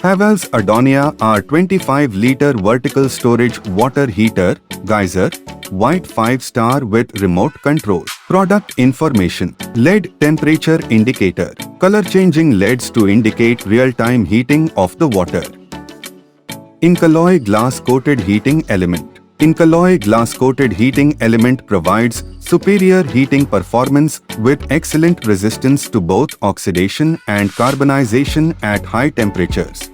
Havells Adonia R25-liter vertical storage water heater, geyser, white 5-star with remote control. Product information: LED temperature indicator, color changing LEDs to indicate real-time heating of the water. Incolloy glass coated heating element. Incolloy glass coated heating element provides superior heating performance with excellent resistance to both oxidation and carbonization at high temperatures.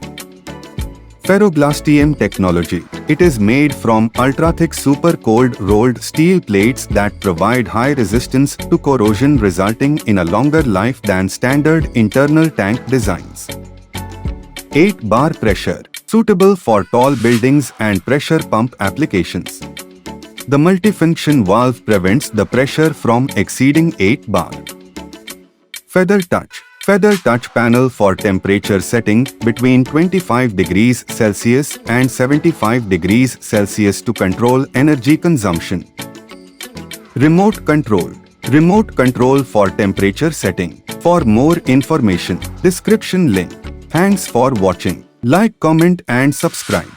Ferroglastium technology. It is made from ultra-thick super cold rolled steel plates that provide high resistance to corrosion, resulting in a longer life than standard internal tank designs. 8-bar pressure. Suitable for tall buildings and pressure pump applications. The multifunction valve prevents the pressure from exceeding 8 bar. Feather touch. Feather touch panel for temperature setting between 25 degrees Celsius and 75 degrees Celsius to control energy consumption. Remote control. Remote control for temperature setting. For more information, description link. Thanks for watching. Like, comment and subscribe.